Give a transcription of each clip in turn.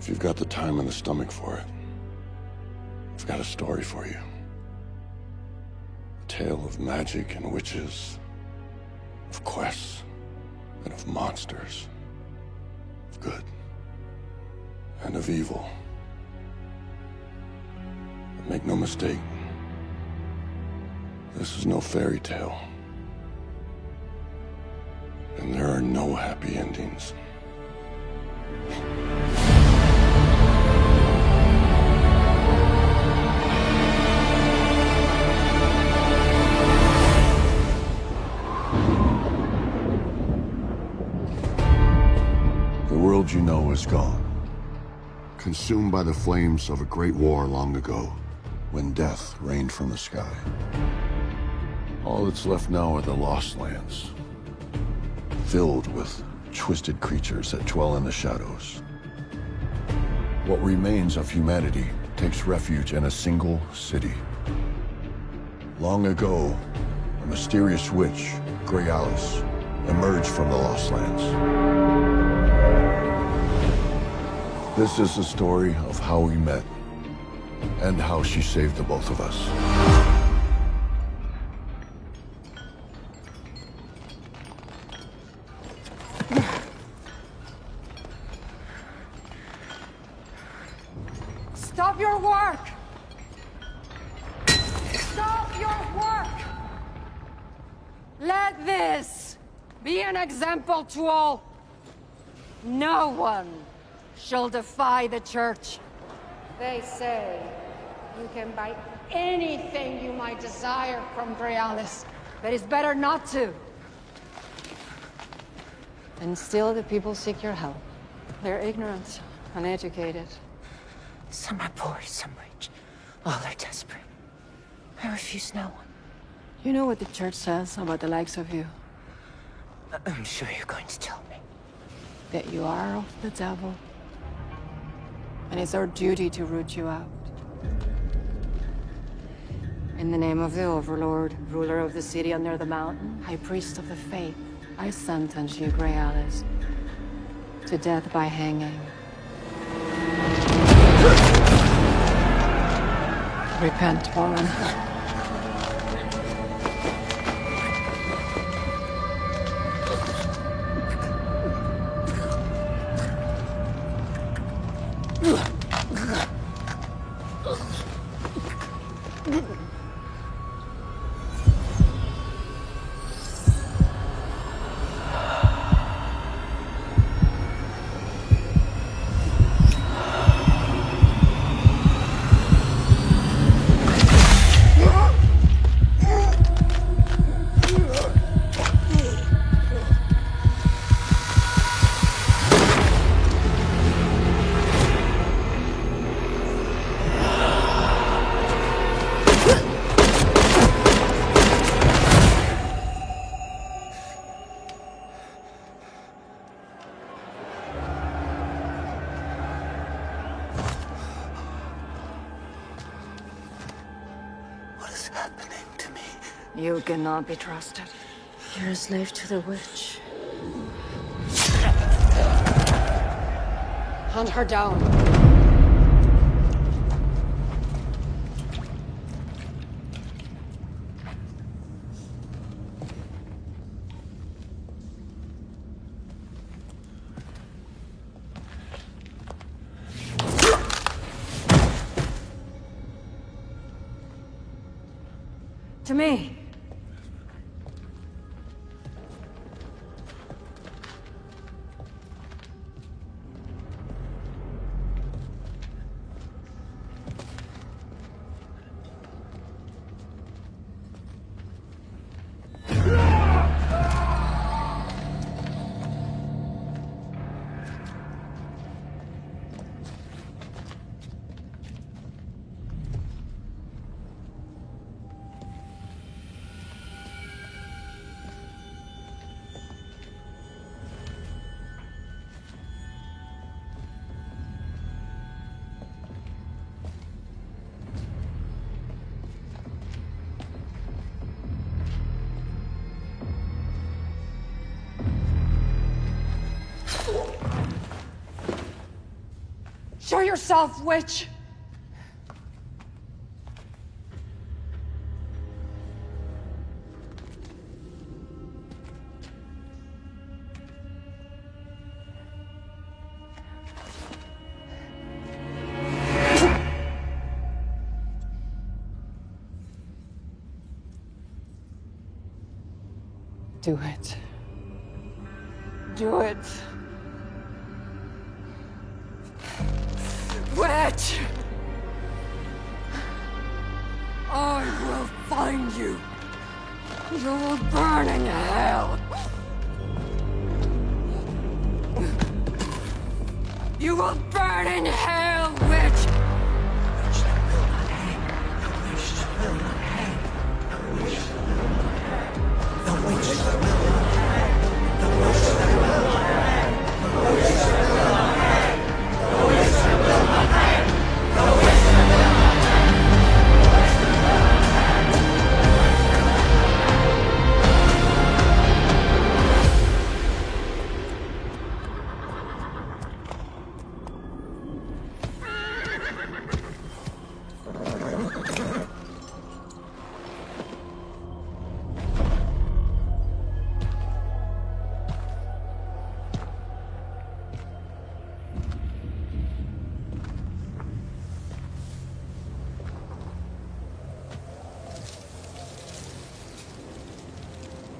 If you've got the time and the stomach for it, I've got a story for you. A tale of magic and witches, of quests, and of monsters, of good and of evil. But make no mistake, this is no fairy tale. And there are no happy endings. The world you know is gone, consumed by the flames of a great war long ago, when death rained from the sky. All that's left now are the Lost Lands, filled with twisted creatures that dwell in the shadows. What remains of humanity takes refuge in a single city. Long ago, a mysterious witch, Greyalis, emerged from the Lost Lands. This is the story of how we met, and how she saved the both of us. Stop your work! Stop your work! Let this be an example to all. No one shall defy the Church. They say you can buy anything you might desire from Greyalis, but it's better not to. And still the people seek your help. They're ignorant, uneducated. Some are poor, some rich. All are desperate. I refuse no one. You know what the Church says about the likes of you? I'm sure you're going to tell me. That you are of the devil. And it's our duty to root you out. In the name of the Overlord, ruler of the city under the mountain, high priest of the faith, I sentence you, Greyalis, to death by hanging. Repent, woman. You cannot be trusted. You're a slave to the witch. Hunt her down. To me. yourself, witch! Do it. Do it. Witch! I will find you. You will burn in hell. You will burn in hell, witch!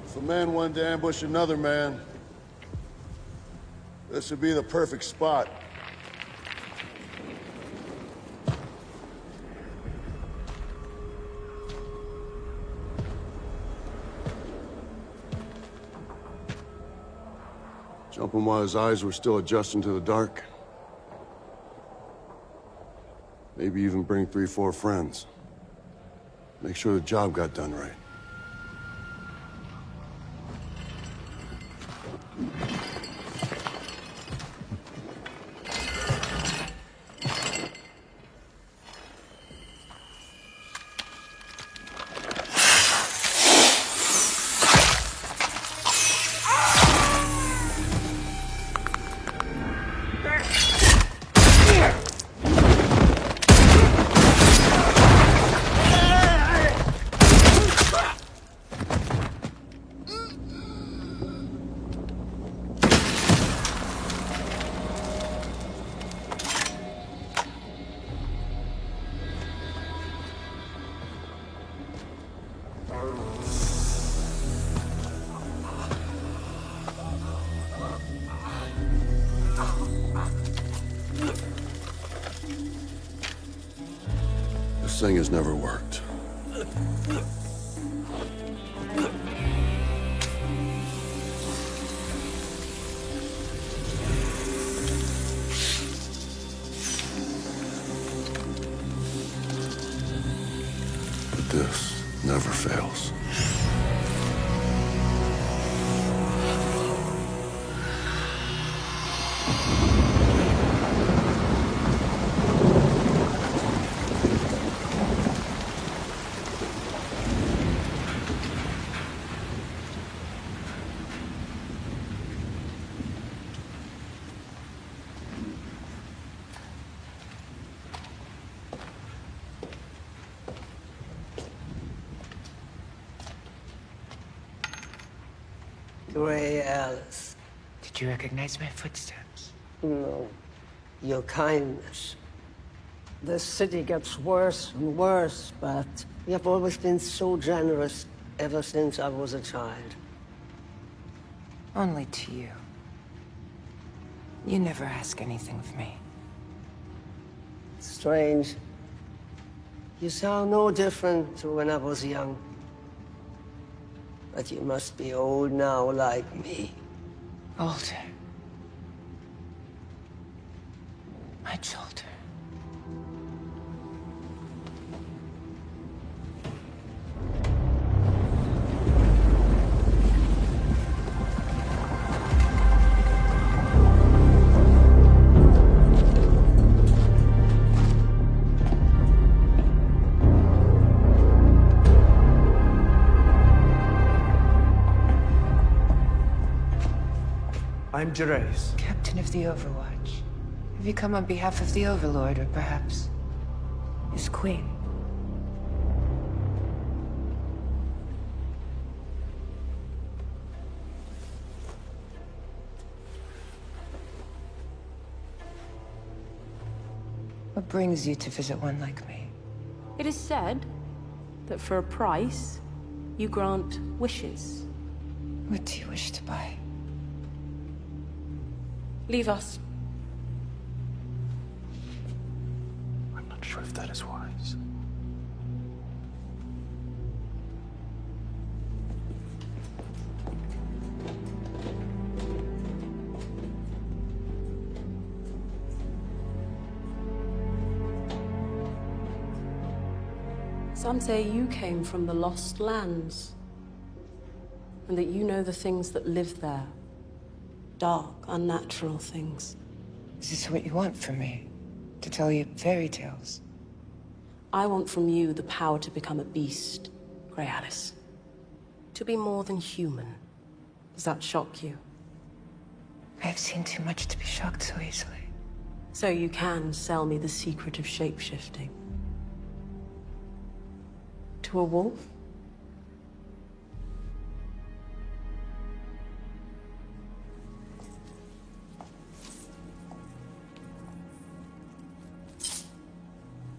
If a man wanted to ambush another man, this would be the perfect spot. Jump him while his eyes were still adjusting to the dark. Maybe even bring 3-4 friends. Make sure the job got done right. This thing has never worked. But this never fails. Gray Alice. Did you recognize my footsteps? No. Your kindness. This city gets worse and worse, but you have always been so generous ever since I was a child. Only to you. You never ask anything of me. Strange. You sound no different to when I was young. But you must be old now, like me. Older. Much older. I'm Gerais. Captain of the Overwatch. Have you come on behalf of the Overlord, or perhaps his queen? What brings you to visit one like me? It is said that for a price, you grant wishes. What do you wish to buy? Leave us. I'm not sure if that is wise. Some say you came from the Lost Lands, and that you know the things that live there. Dark, unnatural things. Is this what you want from me? To tell you fairy tales? I want from you the power to become a beast, Grey Alice. To be more than human. Does that shock you? I have seen too much to be shocked so easily. So you can sell me the secret of shapeshifting. To a wolf?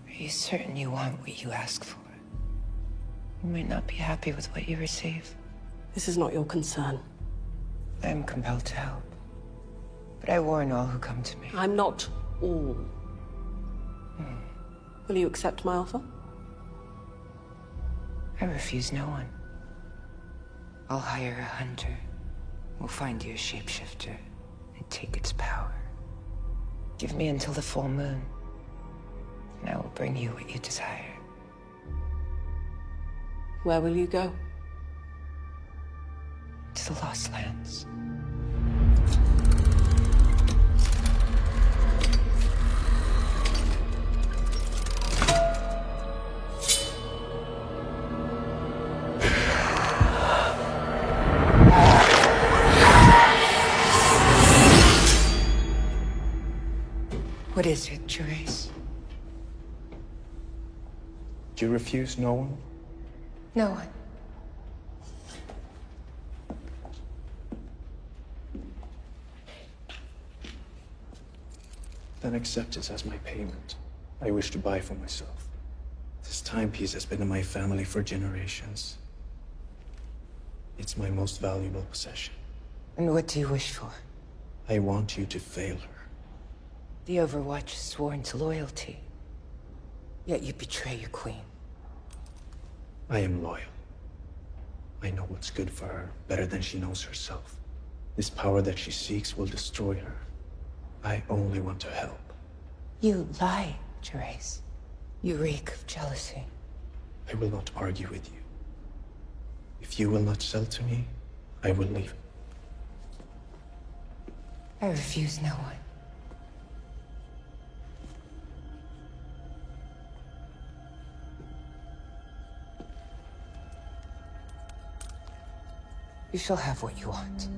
Are you certain you want what you ask for? You might not be happy with what you receive. This is not your concern. I am compelled to help. But I warn all who come to me. I'm not all. Will you accept my offer? I refuse no one. I'll hire a hunter. We'll find you a shapeshifter and take its power. Give me until the full moon, and I will bring you what you desire. Where will you go? To the Lost Lands. What is it, Therese? Do you refuse no one? No one. Then accept it as my payment. I wish to buy for myself. This timepiece has been in my family for generations. It's my most valuable possession. And what do you wish for? I want you to fail her. The Overwatch is sworn to loyalty. Yet you betray your queen. I am loyal. I know what's good for her better than she knows herself. This power that she seeks will destroy her. I only want to help. You lie, Therese. You reek of jealousy. I will not argue with you. If you will not sell to me, I will leave. I refuse no one. You shall have what you want.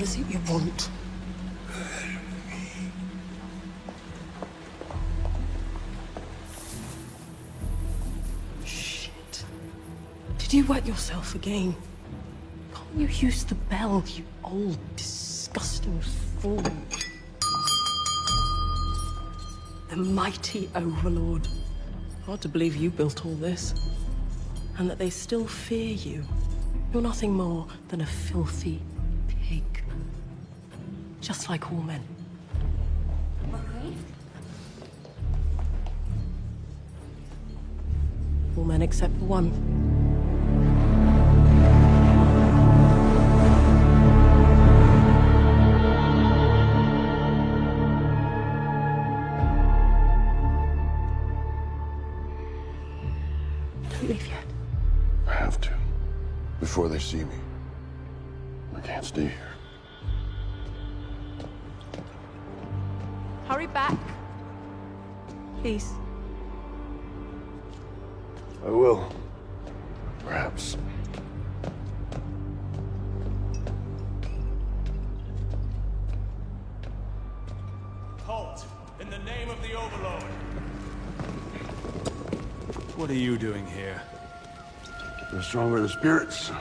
is it you want? Shit. Did you wet yourself again? Can't you use the bell, you old, disgusting fool? The mighty Overlord. Hard to believe you built all this. And that they still fear you. You're nothing more than a filthy pig. Just like all men. All men except one. Don't leave yet. I have to. Before they see me. I can't stay here. Hurry back. Please. I will. Perhaps. Halt! In the name of the Overlord! What are you doing here? The stronger the spirits,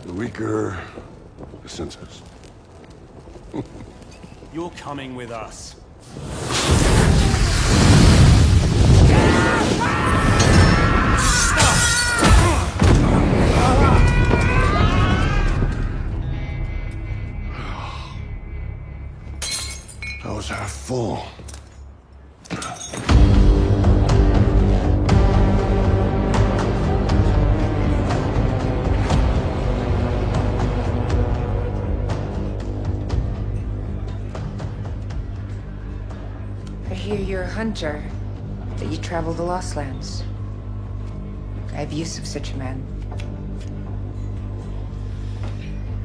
the weaker the senses. You're coming with us. I was half full. I hear you're a hunter, that you travel the Lost Lands. I have use of such a man.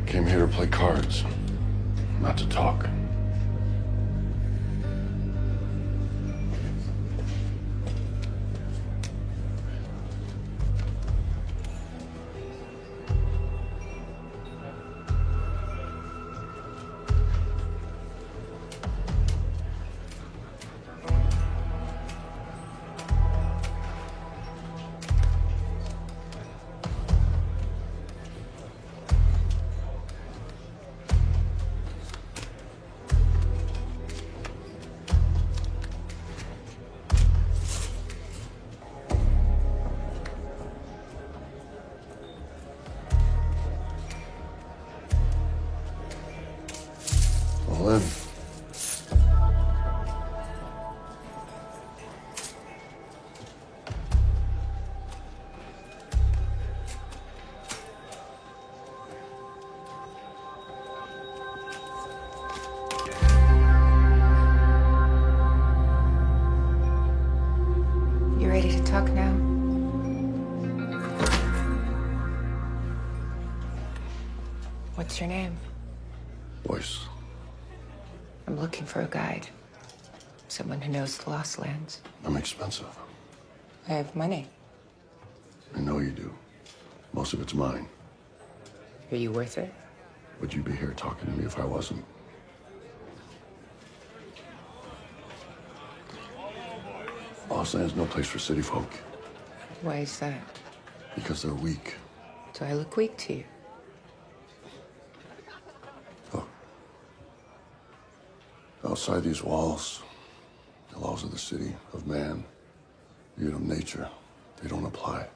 Came here to play cards, not to talk. All in. You ready to talk now? What's your name? Voice. I'm looking for a guide. Someone who knows the Lost Lands. I'm expensive. I have money. I know you do. Most of it's mine. Are you worth it? Would you be here talking to me if I wasn't? Lost Land's no place for city folk. Why is that? Because they're weak. Do I look weak to you? Look. Outside these walls, the laws of the city, of man, even of nature, they don't apply.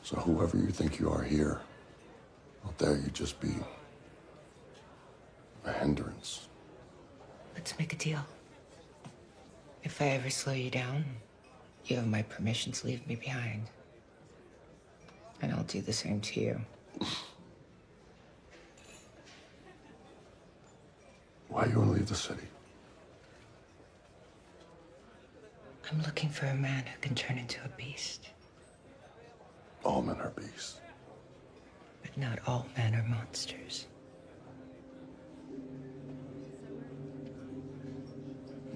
So whoever you think you are here, out there you just be a hindrance. Let's make a deal. If I ever slow you down, you have my permission to leave me behind. And I'll do the same to you. Why you want to leave the city? I'm looking for a man who can turn into a beast. All men are beasts. But not all men are monsters.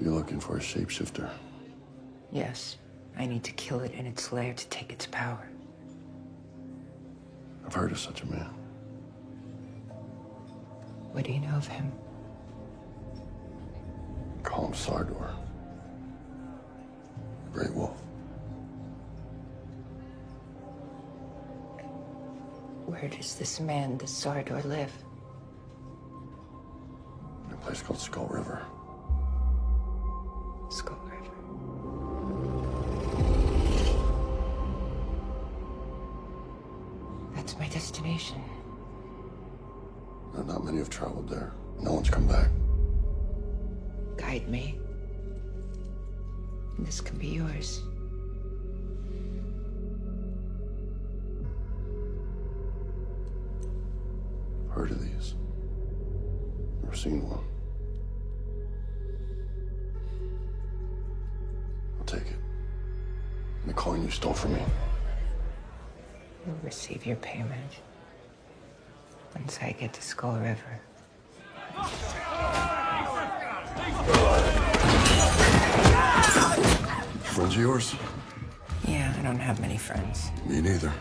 You're looking for a shapeshifter. Yes, I need to kill it in its lair to take its power. I've heard of such a man. What do you know of him? Call him Sardor. Great Wolf. Where does this man, the Sardor, live? In a place called Skull River. Skull River. That's my destination. Not many have traveled there. No one's come back. Guide me. And this can be yours. Heard of these. Never seen one. I'll take it. And the coin you stole from me. You'll receive your payment once I get to Skull River. Friends of yours? Yeah, I don't have many friends. Me neither.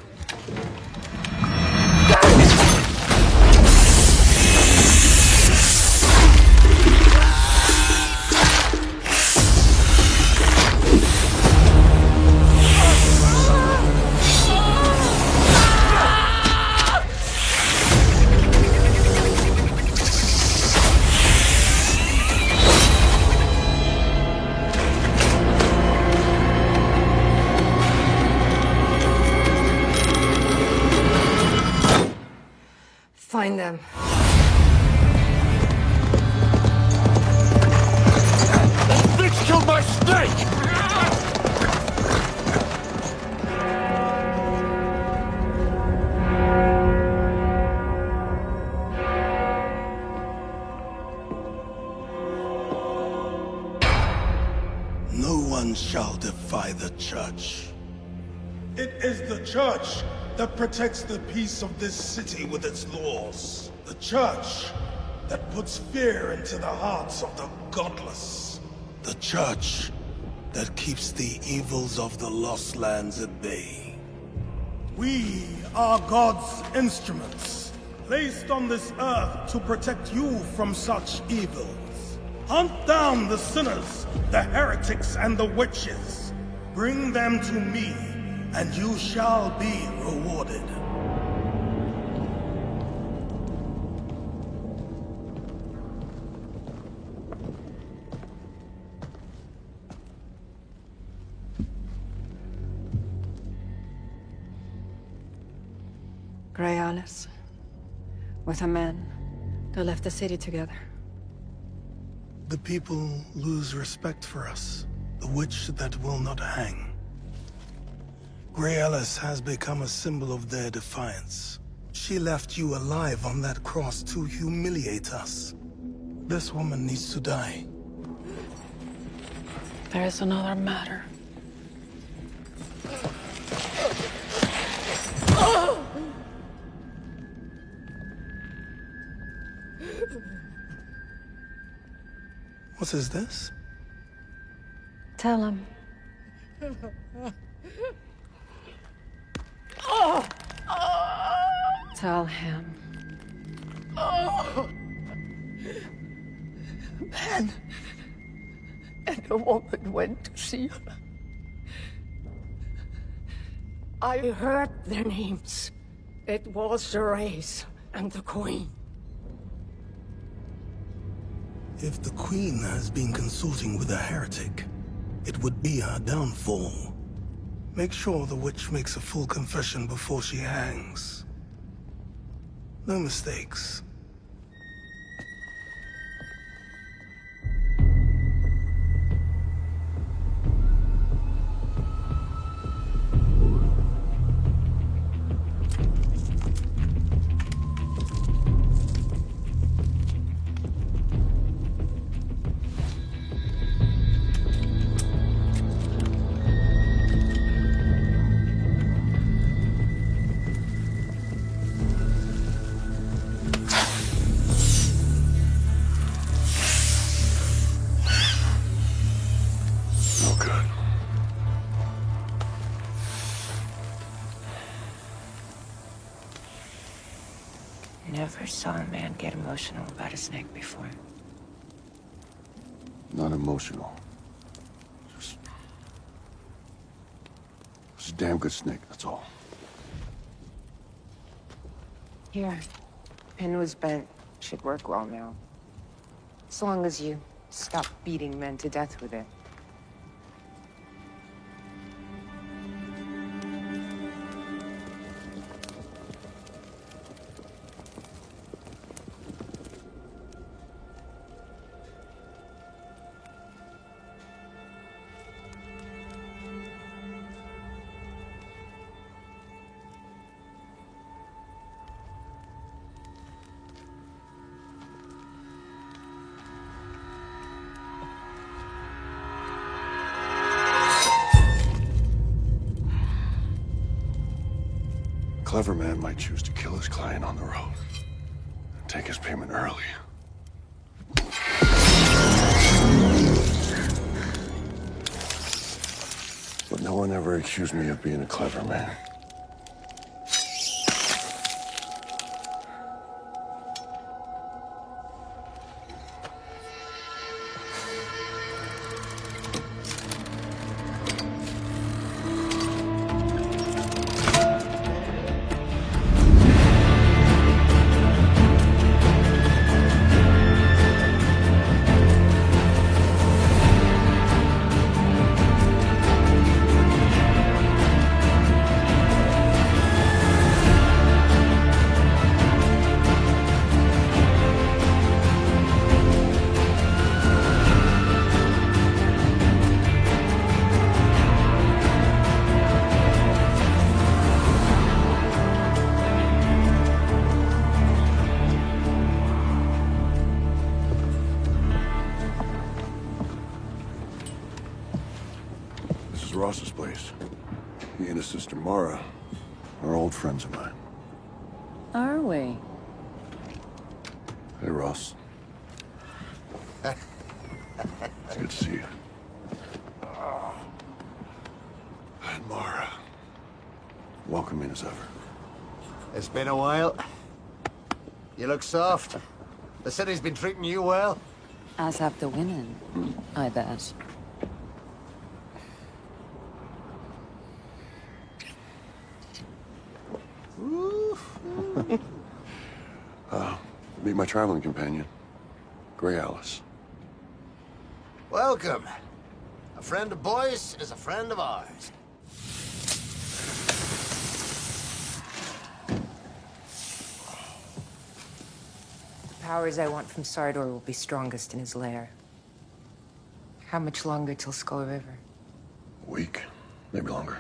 Find them. Bitch killed my snake! No one shall defy the Church. It is the Church that protects the peace of this city with its laws. The Church that puts fear into the hearts of the godless. The Church that keeps the evils of the Lost Lands at bay. We are God's instruments, placed on this earth to protect you from such evils. Hunt down the sinners, the heretics, and the witches. Bring them to me, and you shall be rewarded. Grey Alice, with a man, they left the city together. The people lose respect for us, the witch that will not hang. Grey Alice has become a symbol of their defiance. She left you alive on that cross to humiliate us. This woman needs to die. There is another matter. What is this? Tell him. Tell him. Man and a woman went to see her. I heard their names. It was Therese and the Queen. If the Queen has been consulting with a heretic, it would be her downfall. Make sure the witch makes a full confession before she hangs. No mistakes. Never saw a man get emotional about a snake before. Not emotional. It's a damn good snake, that's all. Here. Pin was bent. Should work well now. As long as you stop beating men to death with it. A clever man might choose to kill his client on the road and take his payment early. But no one ever accused me of being a clever man. Ross's place. He and his sister Mara are old friends of mine. Are we? Hey, Ross. It's good to see you. And Mara. Welcoming as ever. It's been a while. You look soft. The city's been treating you well? As have the women, I bet. Meet my traveling companion, Grey Alice. Welcome. A friend of Boyce is a friend of ours. The powers I want from Sardor will be strongest in his lair. How much longer till Skull River? A week, maybe longer.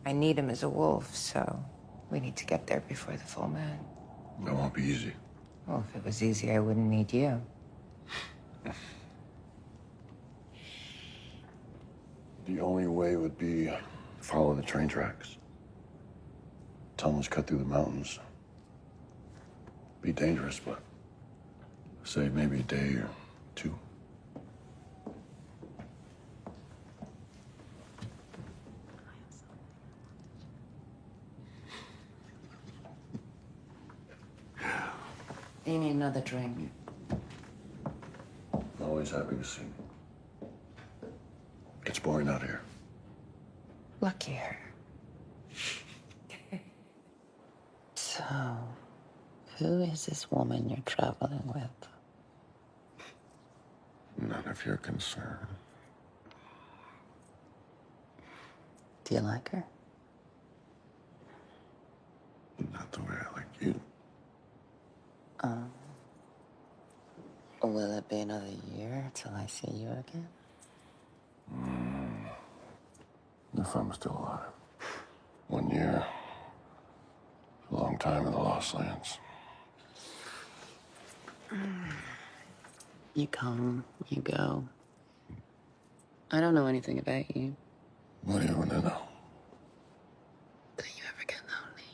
I need him as a wolf, so we need to get there before the full moon. That won't be easy. Well, if it was easy, I wouldn't need you. The only way would be to follow the train tracks. Tunnels cut through the mountains. Be dangerous, but say maybe a day or two. You need another drink. Always happy to see me. It's boring out here. Lucky her. So, who is this woman you're traveling with? None of your concern. Do you like her? Not the way I like you. Will it be another year till I see you again? If I'm still alive. 1 year. A long time in the Lost Lands. You come, you go. I don't know anything about you. What do you want to know? Do you ever get lonely?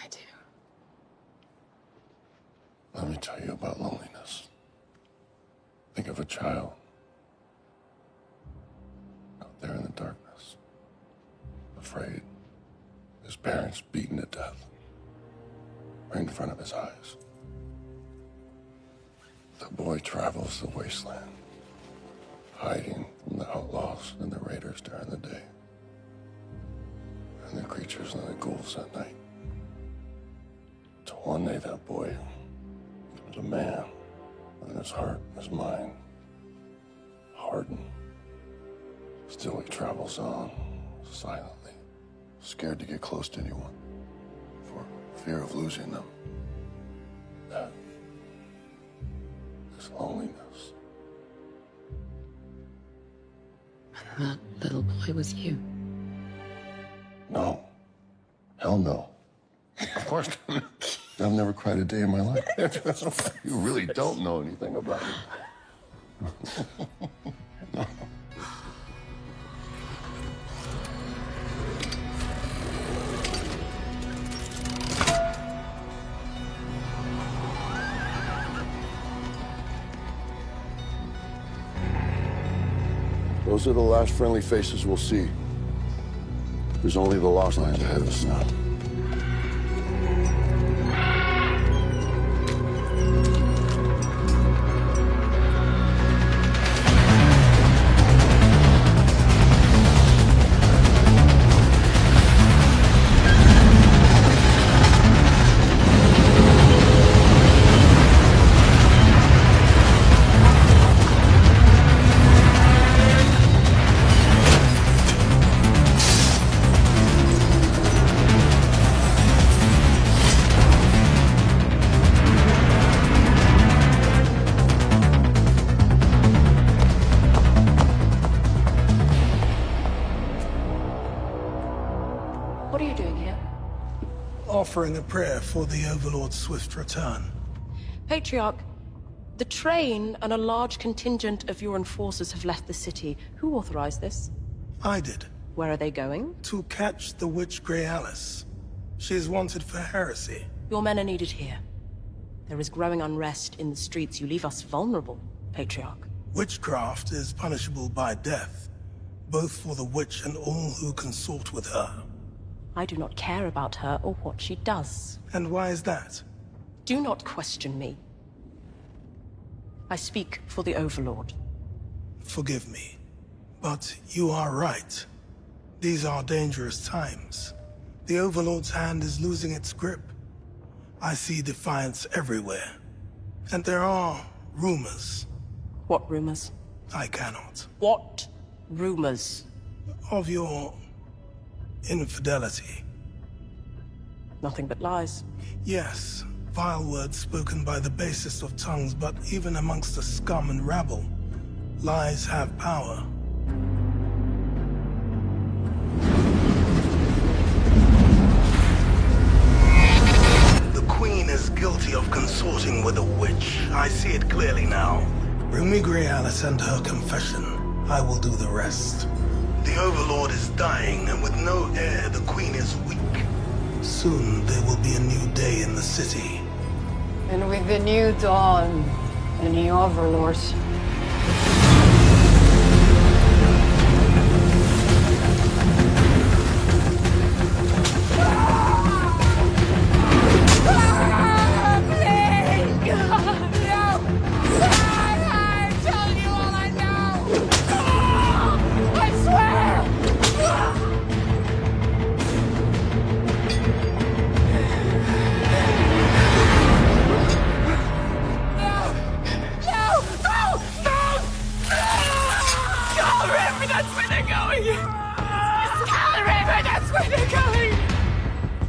I do. Let me tell you about loneliness. Think of a child out there in the darkness, afraid, his parents beaten to death. right in front of his eyes. The boy travels the wasteland, hiding from the outlaws and the raiders during the day, and the creatures and the ghouls at night. Till one day that boy becomes a man, and his heart, his mind, hardened. Still he travels on, silently, scared to get close to anyone, for fear of losing them. That is loneliness. And that little boy was you. No. Hell no. Of course not. I've never cried a day in my life. You really don't know anything about it. No. Those are the last friendly faces we'll see. There's only the Lost Lands ahead of us now. What are you doing here? Offering a prayer for the Overlord's swift return. Patriarch, the train and a large contingent of your enforcers have left the city. Who authorized this? I did. Where are they going? To catch the witch Grey Alice. She is wanted for heresy. Your men are needed here. There is growing unrest in the streets. You leave us vulnerable, Patriarch. Witchcraft is punishable by death, both for the witch and all who consort with her. I do not care about her or what she does. And why is that? Do not question me. I speak for the Overlord. Forgive me, but you are right. These are dangerous times. The Overlord's hand is losing its grip. I see defiance everywhere. And there are rumors. What rumors? I cannot. What rumors? Of your infidelity. Nothing but lies. Yes, vile words spoken by the basest of tongues, but even amongst the scum and rabble, lies have power. The Queen is guilty of consorting with a witch. I see it clearly now. Bring me Grey Alice and her confession. I will do the rest. The Overlord is dying, and with no heir, the Queen is weak. Soon there will be a new day in the city. And with the new dawn, the new Overlords.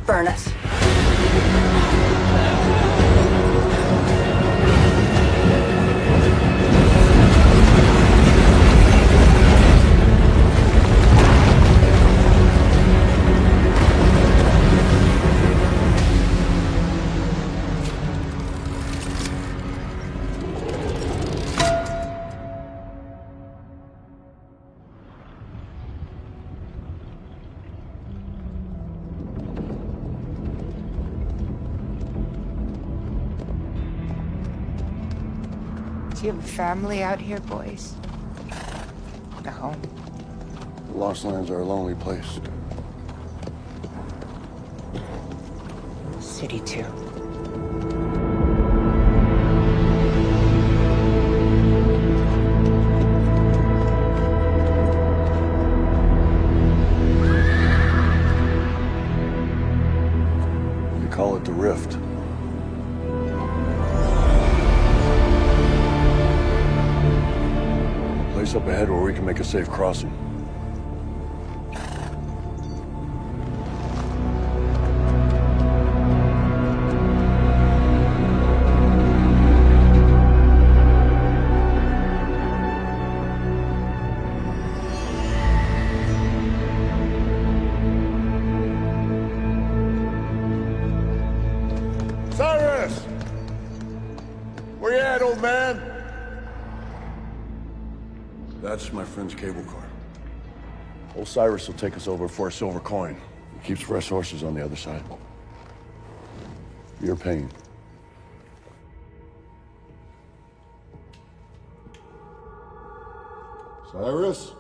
Burn us. Do you have family out here, boys? A home? The Lost Lands are a lonely place. City, too. at the rift. Place up ahead where we can make a safe crossing. Cyrus! Where you at, old man? That's my friend's cable car. Old Cyrus will take us over for a silver coin. He keeps fresh horses on the other side. You're paying. Cyrus?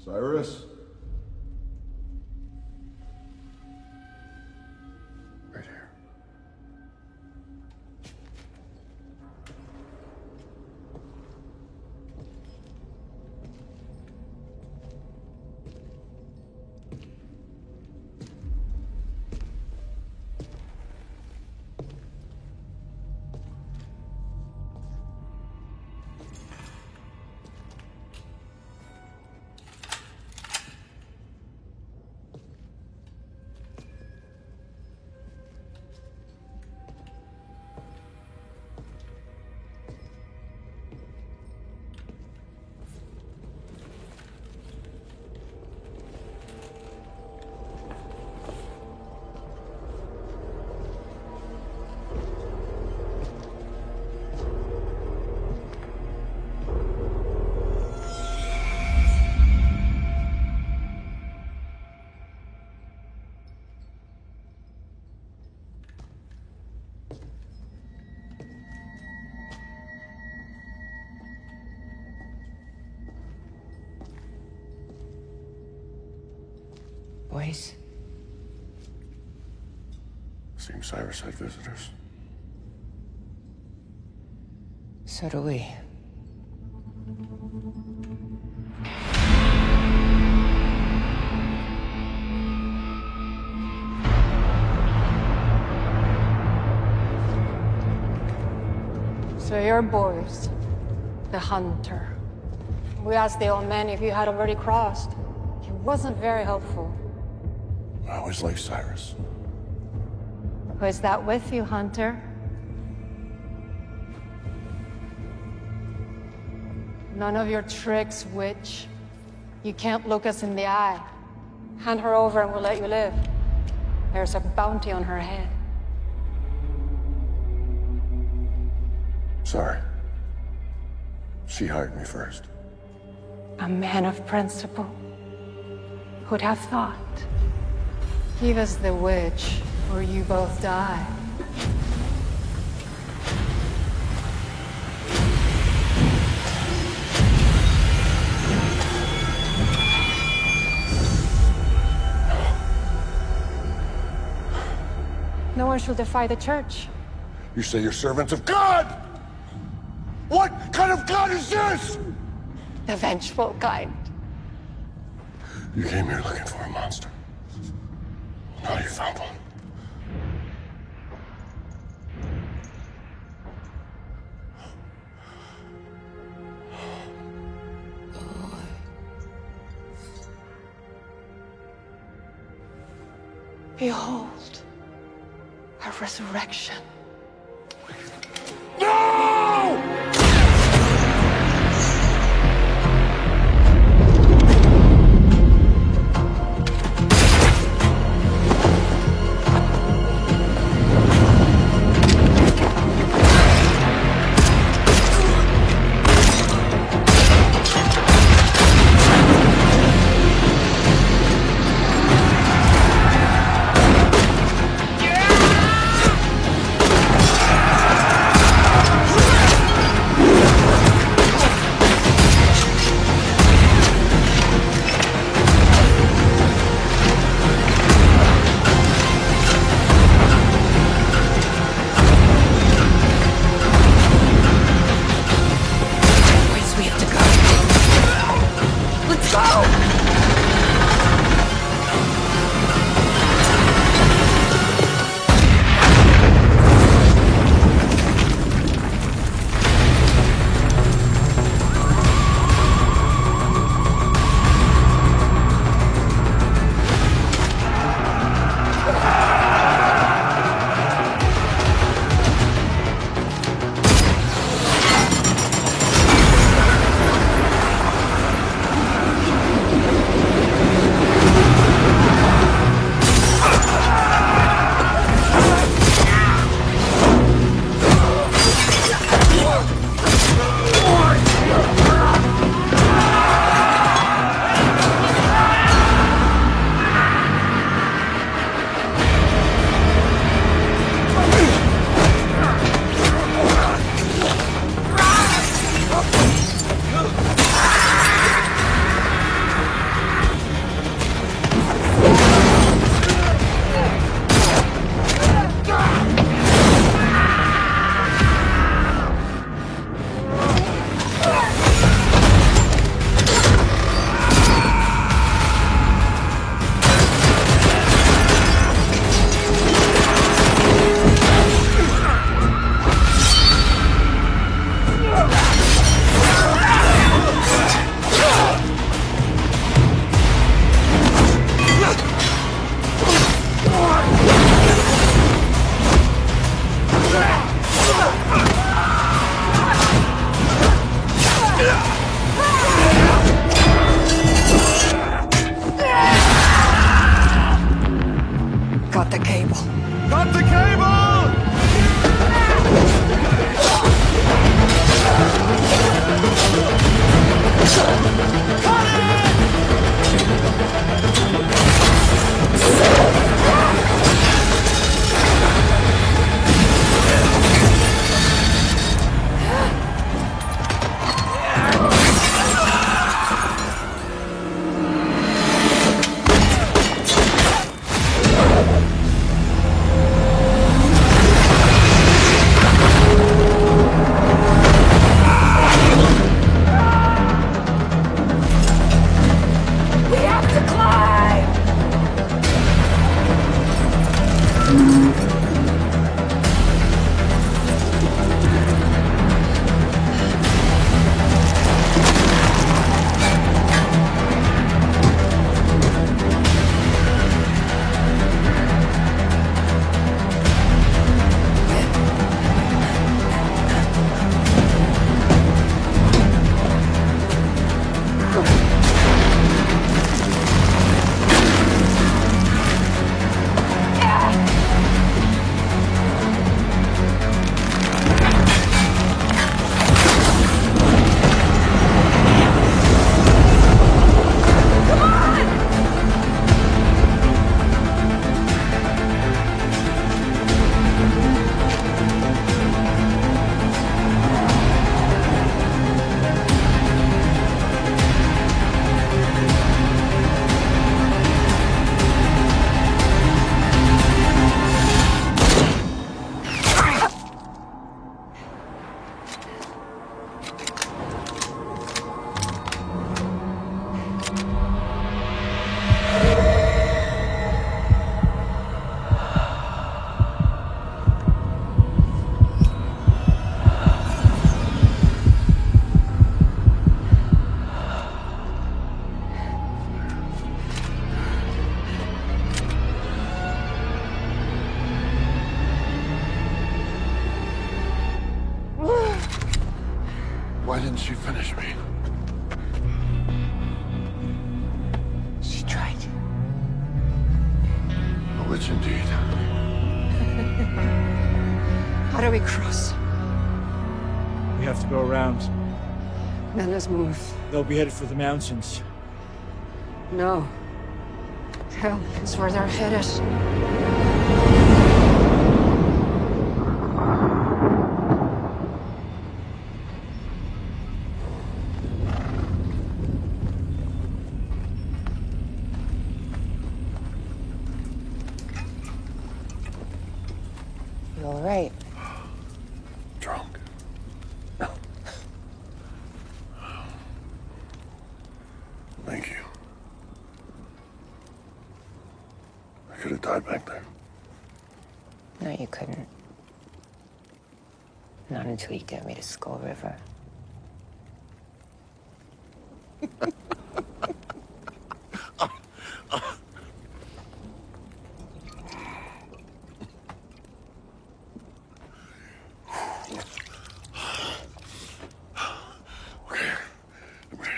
Cyrus? Right here. Boys? Seems Cyrus had visitors. So do we. So you're Boris, the hunter. We asked the old man if you had already crossed. He wasn't very helpful. I always liked Cyrus. Who is that with you, Hunter? None of your tricks, witch. You can't look us in the eye. Hand her over and we'll let you live. There's a bounty on her head. Sorry. She hired me first. A man of principle. Who'd have thought? Give us the witch, or you both die. No one shall defy the church. You say you're servants of God! What kind of God is this? The vengeful kind. You came here looking for a monster. Now you found one. Behold, a resurrection. Why didn't she finish me? She tried. A witch indeed. How do we cross? We have to go around. Then let's move. They'll be headed for the mountains. No. Hell is where they're headed. You all right? Drunk. Thank you. I could have died back there. No, you couldn't. Not until you get me to Skull River. Okay, I'm ready.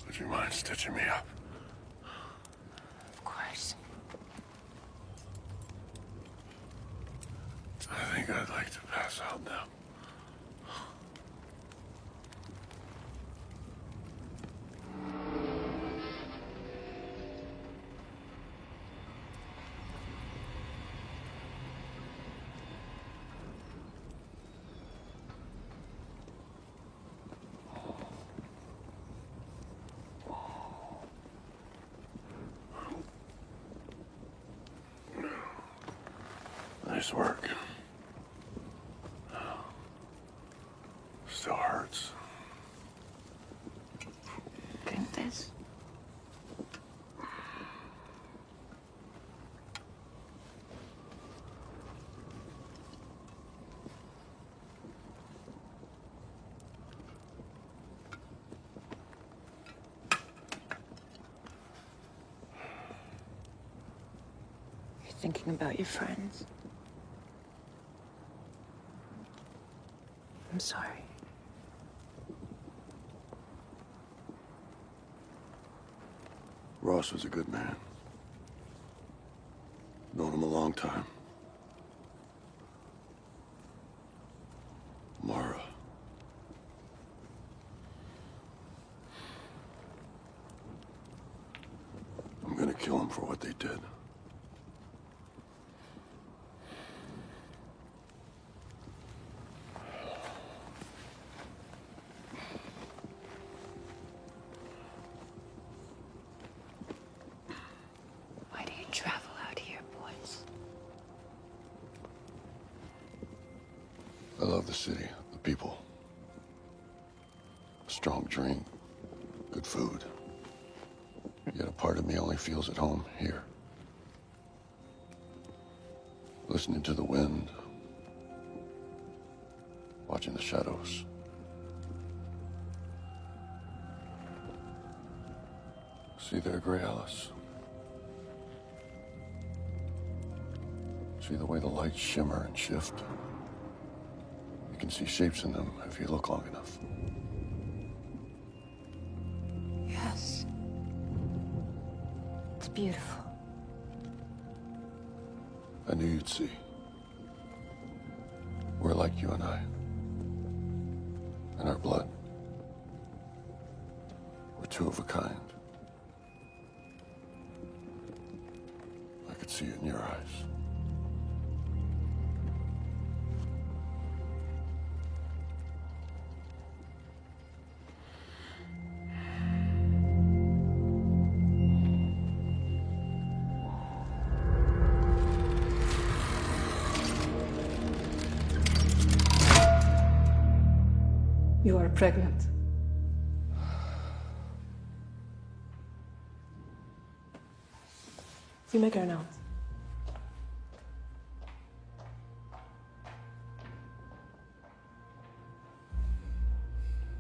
Would you mind stitching me up? Of course. I think I'd like to pass out now. Nice work. Still hurts. Drink this. You're thinking about your friends. I'm sorry. Ross was a good man. Known him a long time. Mara. I'm gonna kill him for what they did. Why do you travel out here, boys? I love the city, the people. A strong drink, good food. Yet a part of me only feels at home here. Listening to the wind. Watching the shadows. See there, Grey Alice? See the way the lights shimmer and shift? You can see shapes in them if you look long enough. Yes. It's beautiful. I knew you'd see. We're like you and I. In our blood. We're two of a kind. I could see it in your eyes. You are pregnant. You may go now.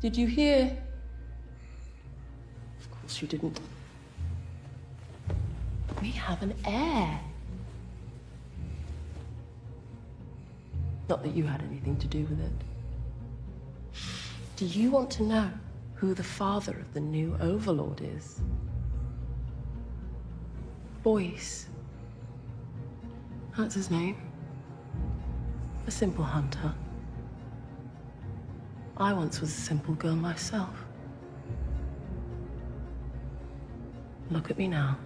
Did you hear? Of course you didn't. We have an heir. Not that you had anything to do with it. Do you want to know who the father of the new Overlord is? Boyce. That's his name. A simple hunter. I once was a simple girl myself. Look at me now.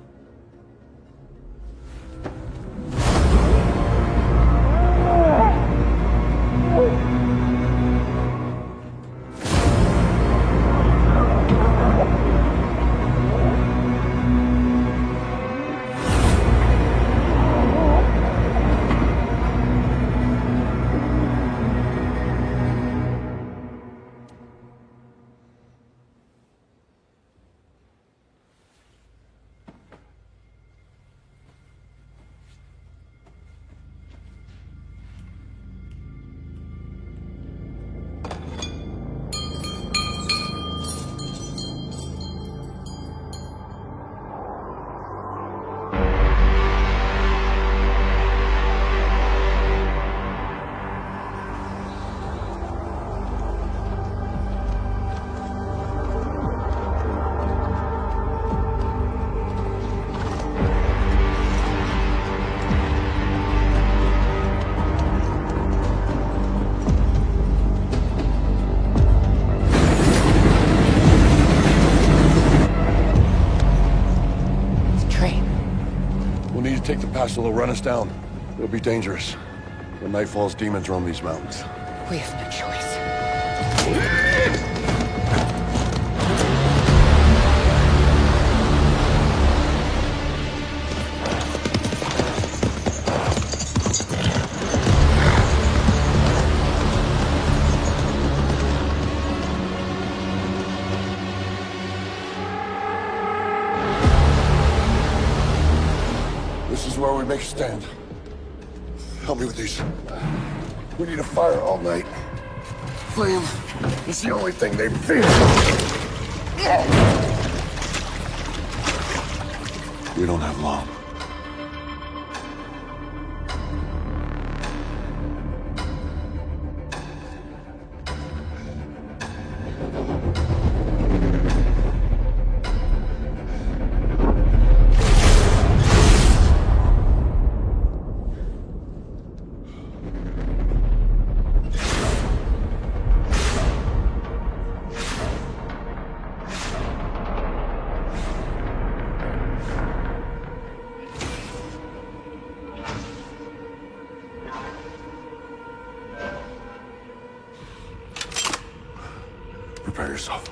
Take the pass, it'll run us down. It'll be dangerous. When night falls, demons roam these mountains. We have no choice. This is where we make a stand. Help me with these. We need a fire all night. Flame is the only thing they fear. We don't have long. Prepare yourself.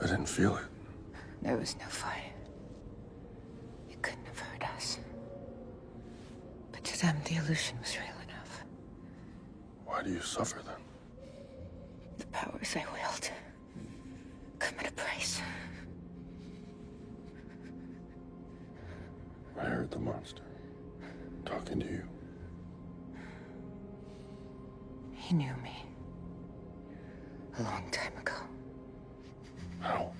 didn't feel it. There was no fire. It couldn't have hurt us. But to them, the illusion was real enough. Why do you suffer then? The powers I wield come at a price. I heard the monster talking to you. He knew me. A long time ago. How?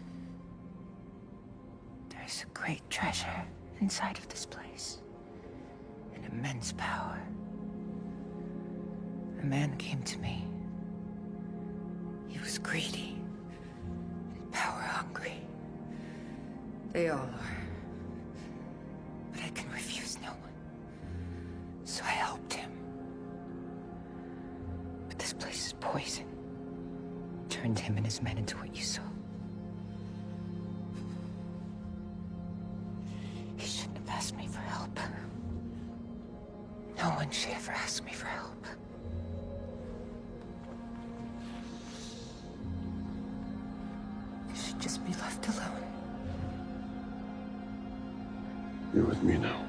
There's a great treasure inside of this place. An immense power. A man came to me. He was greedy and power hungry. They all are. But I can refuse no one. So I helped him. But this place is poison. Turned him and his men into what you saw. He shouldn't have asked me for help. No one should ever ask me for help. You should just be left alone. You're with me now.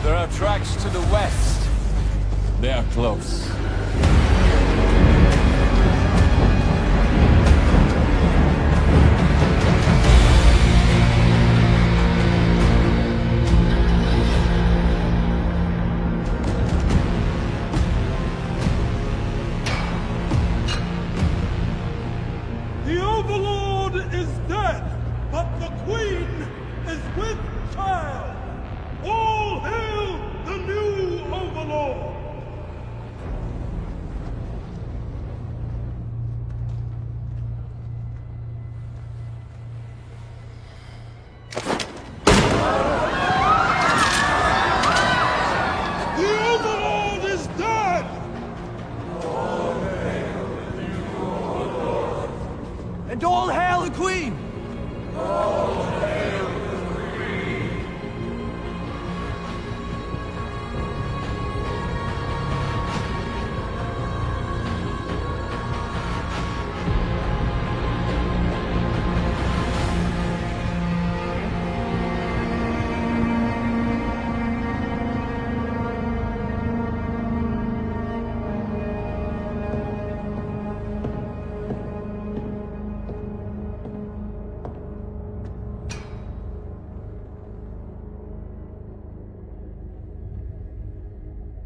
There are tracks to the west. They are close. The Overlord is dead, but the Queen is with child. All hail the new Overlord! The Overlord is dead! And all hail the Queen!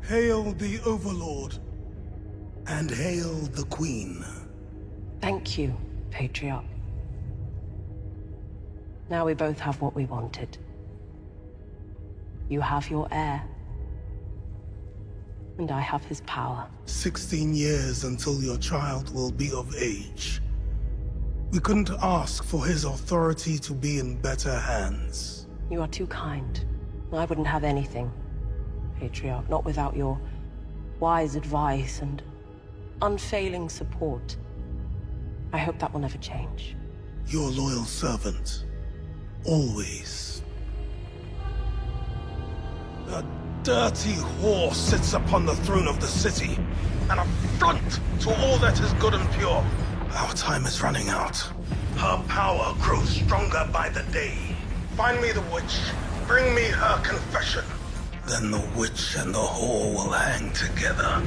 Hail the Overlord, and hail the Queen. Thank you, Patriarch. Now we both have what we wanted. You have your heir. And I have his power. 16 years until your child will be of age. We couldn't ask for his authority to be in better hands. You are too kind. I wouldn't have anything, Patriarch, not without your wise advice and unfailing support. I hope that will never change. Your loyal servant. Always. A dirty whore sits upon the throne of the city, an affront to all that is good and pure. Our time is running out. Her power grows stronger by the day. Find me the witch. Bring me her confession. Then the witch and the whore will hang together.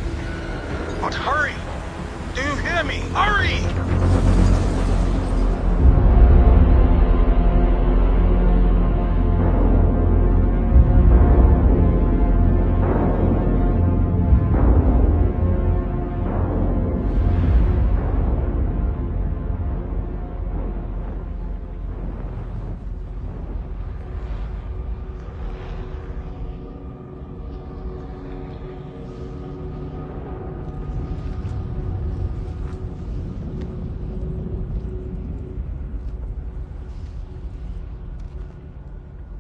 But hurry! Do you hear me? Hurry!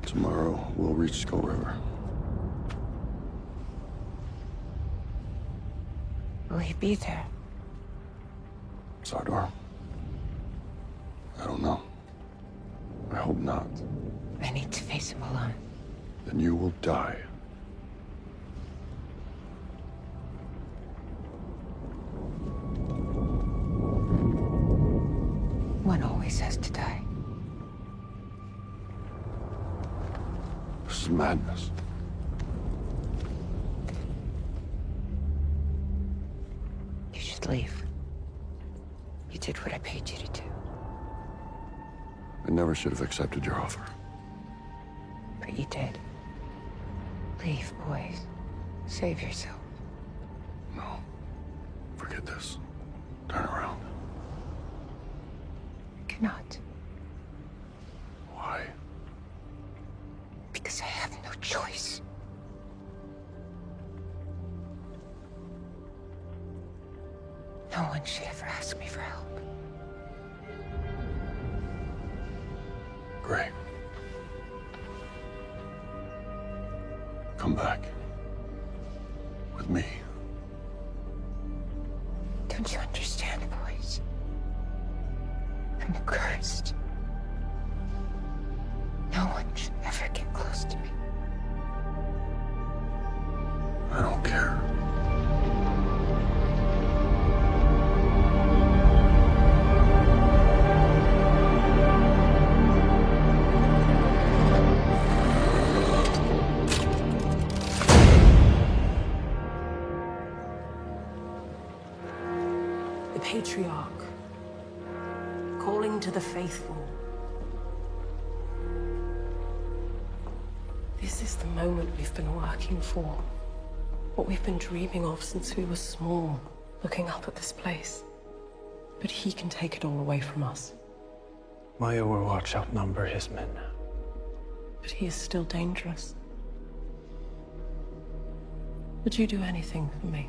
Tomorrow, we'll reach Skull River. We he be there? Sardar? I don't know. I hope not. I need to face him alone. Then you will die. One always has to die. This is madness. You should leave. You did what I paid you to do. I never should have accepted your offer. But you did. Leave, boys. Save yourself. No. Forget this. Turn around. Cannot. Why? Because I have no choice. No one should ever ask me for help. Great. Come back. With me. Don't you understand, boys? I'm cursed. No one should ever get close to me. I don't care. The Patriarch, calling to the faithful. This is the moment we've been working for. What we've been dreaming of since we were small, looking up at this place. But he can take it all away from us. My Overwatch outnumber his men. But he is still dangerous. Would you do anything for me?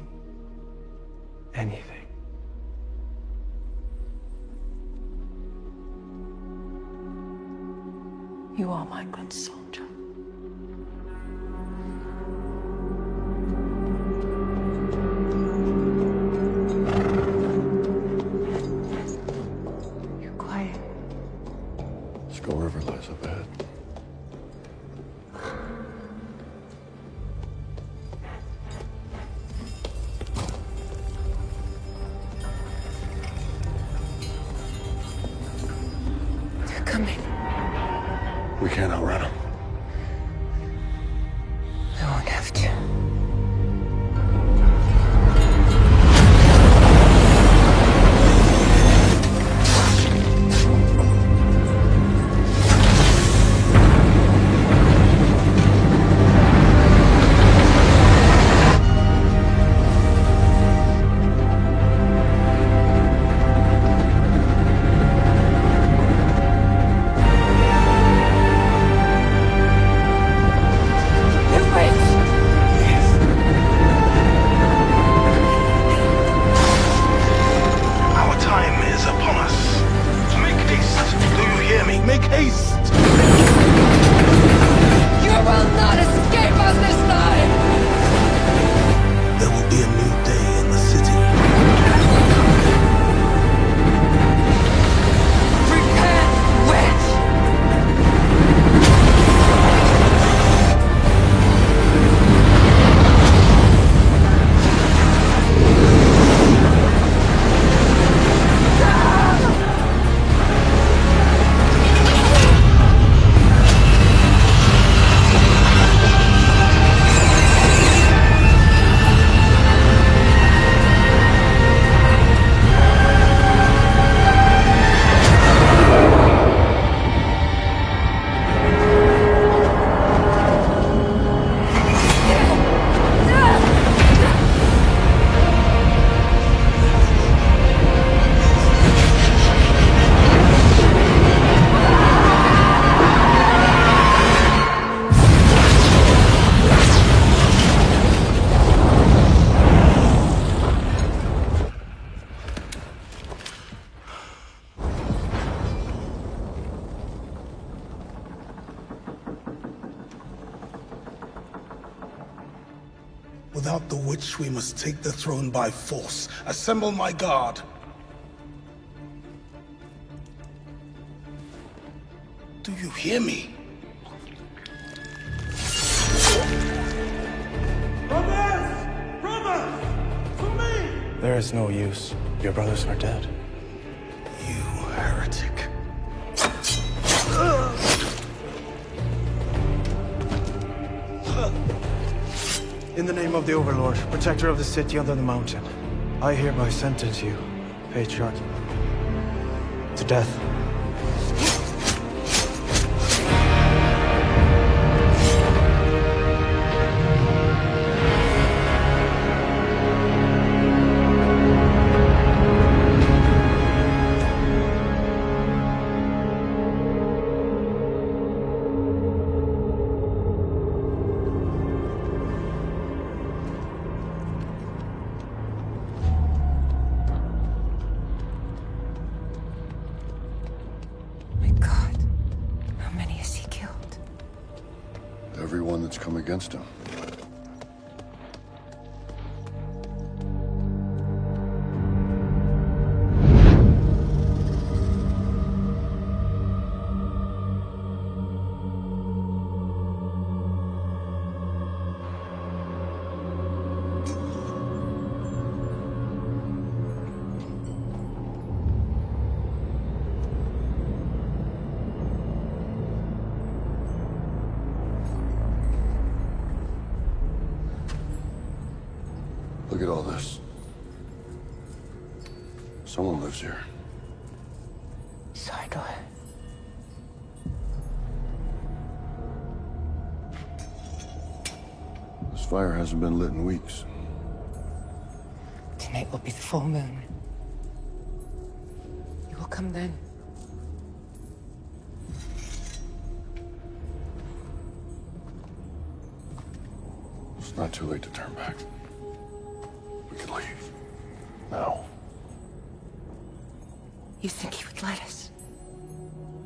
Anything. You are my good soldier. You're quiet. Skull River lies up ahead. They're coming. We can't outrun them. I won't have to. the witch, we must take the throne by force. Assemble my guard. Do you hear me? There is no use. Your brothers are dead. You heretic. In the name of the Overlord, protector of the city under the mountain, I hereby sentence you, Patriarch, to death. Everyone that's come against him. Look at all this. Someone lives here. Sardor. This fire hasn't been lit in weeks. Tonight will be the full moon. You will come then. It's not too late to turn back. We can leave. Now. You think he would let us?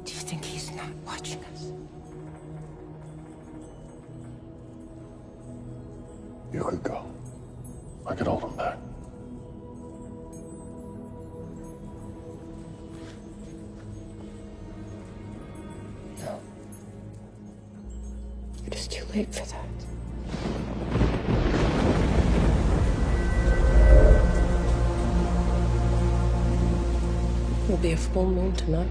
Do you think he's not watching us? You could go. I could hold him back. No. It is too late for that. Will be a full moon tonight.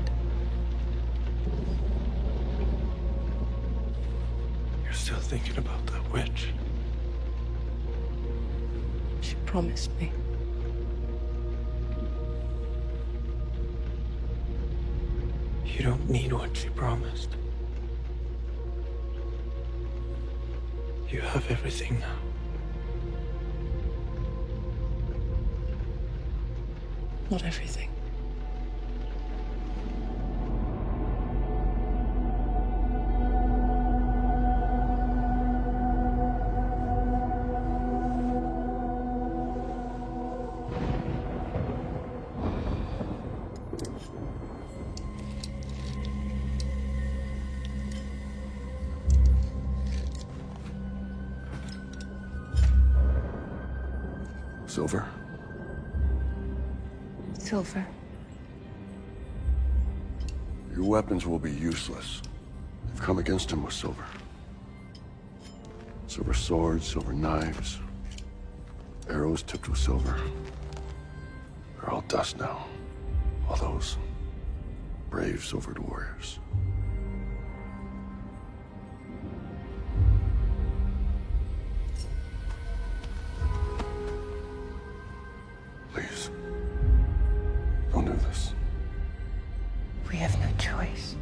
You're still thinking about that witch. She promised me. You don't need what she promised. You have everything now. Not everything. Silver? Silver. Your weapons will be useless. You've come against him with silver. Silver swords, silver knives, arrows tipped with silver. They're all dust now. All those brave silvered warriors. Please, don't do this. We have no choice.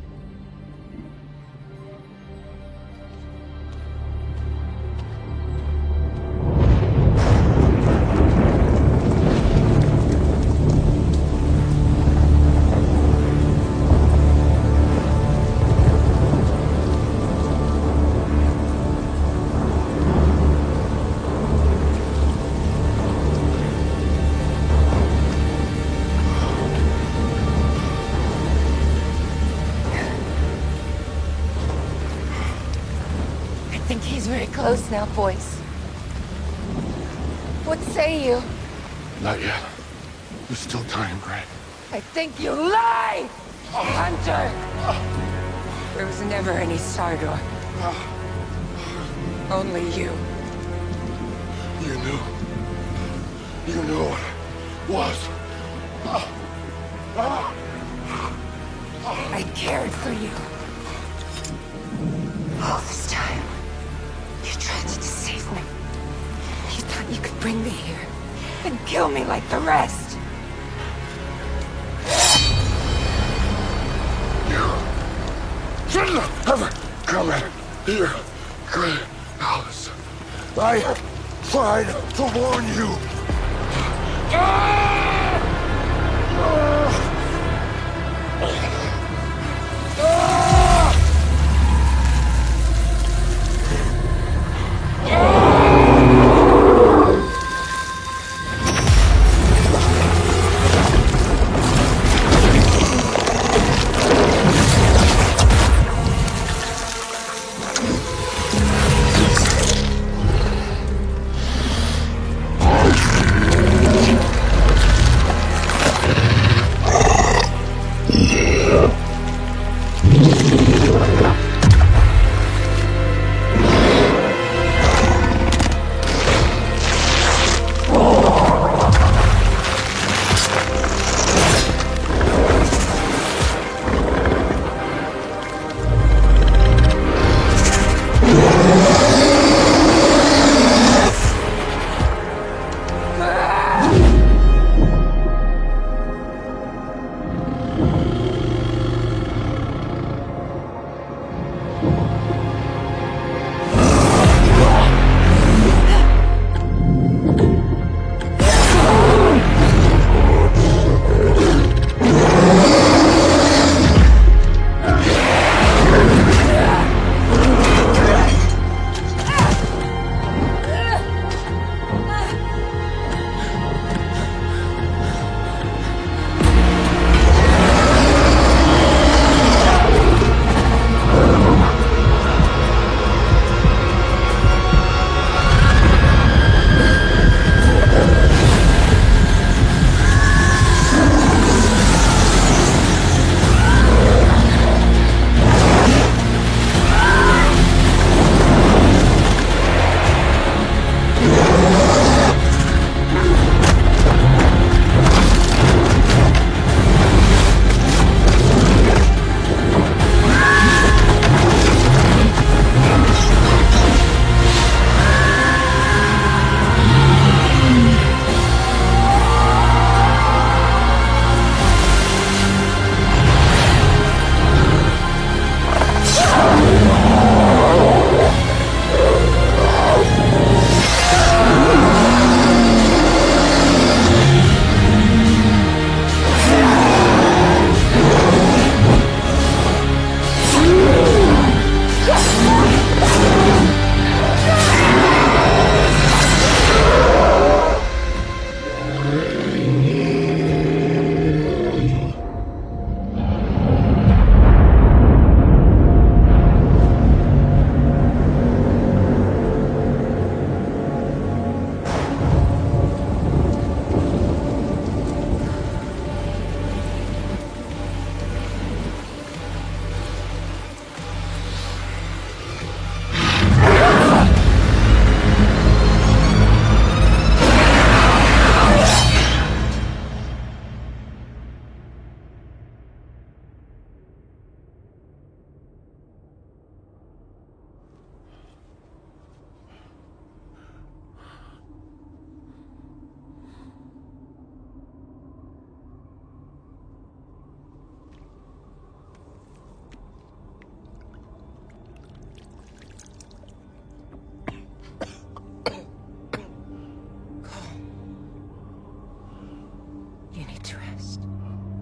I think he's very close now, boys. What say you? Not yet. There's still time, Gray. I think you lie! Hunter! There was never any Sardor. Only you. You knew. You knew what it was. I cared for you. All this time, you tried to deceive me. You thought you could bring me here and kill me like the rest. You shouldn't have ever come in here, Gray Alice. I tried to warn you.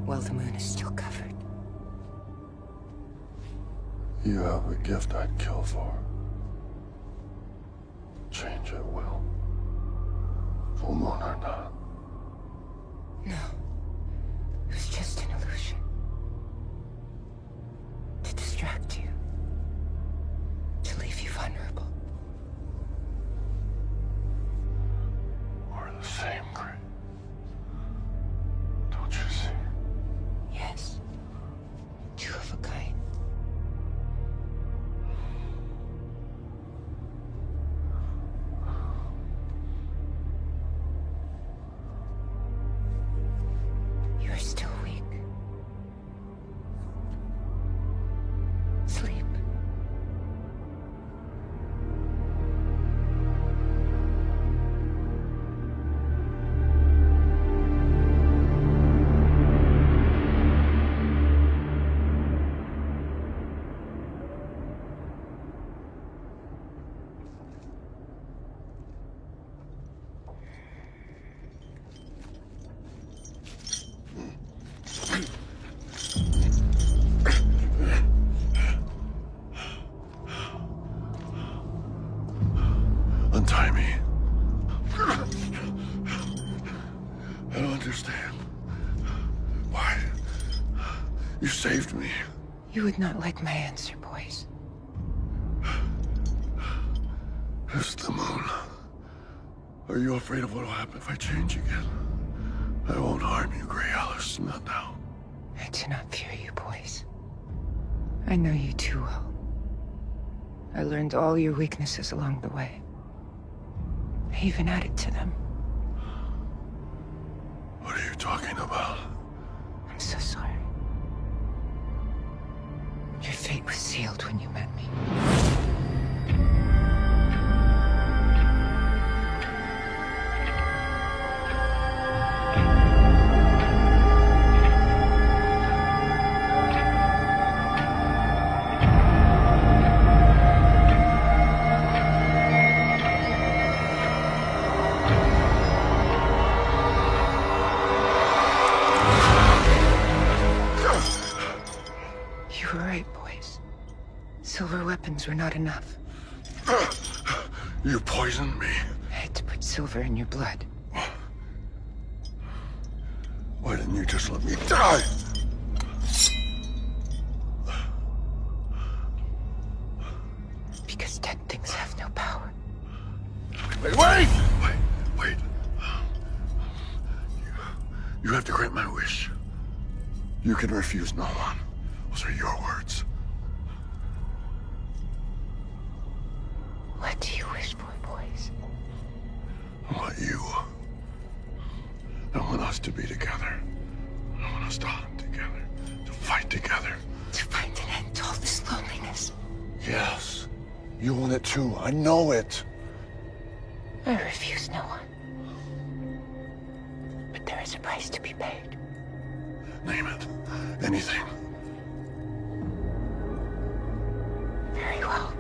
While the moon is still covered. You have a gift I'd kill for. Change at will. Full moon or not. No. It was just an illusion. To distract you. To leave you vulnerable. Or understand. Why? You saved me. You would not like my answer, boys. It's the moon. Are you afraid of what will happen if I change again? I won't harm you, Grey Alice. Not now. I do not fear you, boys. I know you too well. I learned all your weaknesses along the way. I even added to them. What are you talking about? I'm so sorry. Your fate was sealed when you met me. You were right, boys. Silver weapons were not enough. You poisoned me. I had to put silver in your blood. Why didn't you just let me die? Because dead things have no power. Wait! You have to grant my wish. You can refuse no one. Those are your words. What do you wish for, boys? I want you. I want us to be together. I want us to hunt together, to fight together. To find an end to all this loneliness. Yes. You want it too. I know it. I refuse no one. But there is a price to be paid. Name it. Anything. Very well.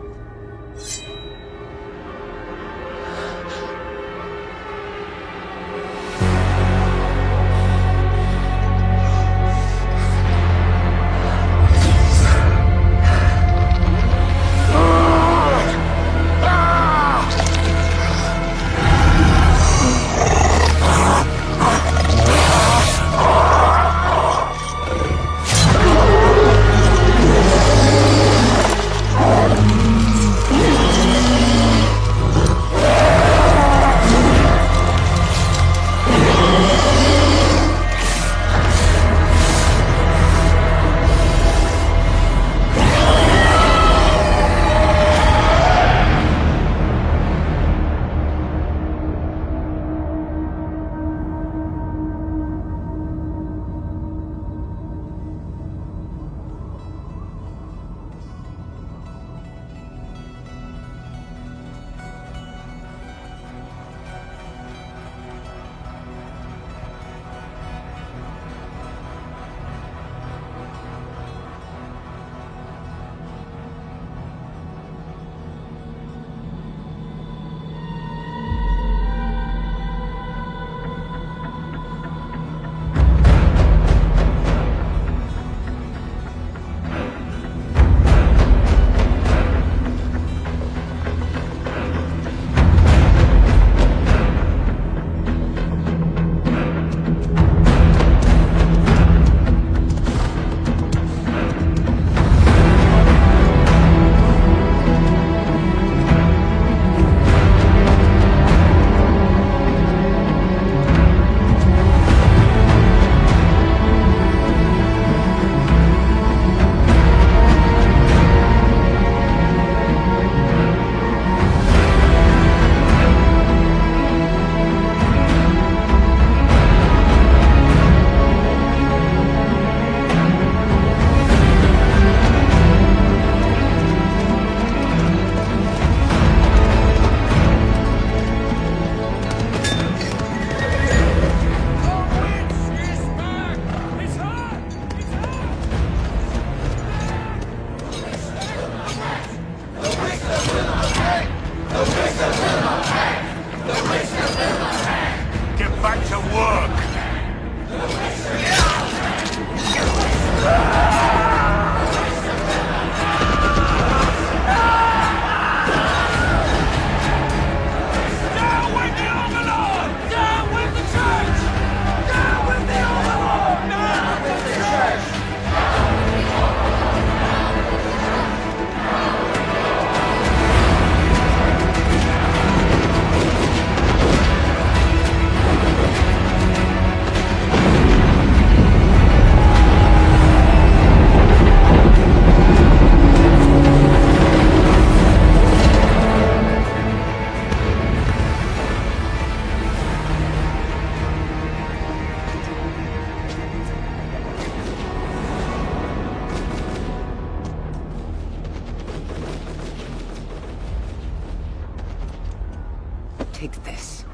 Take this.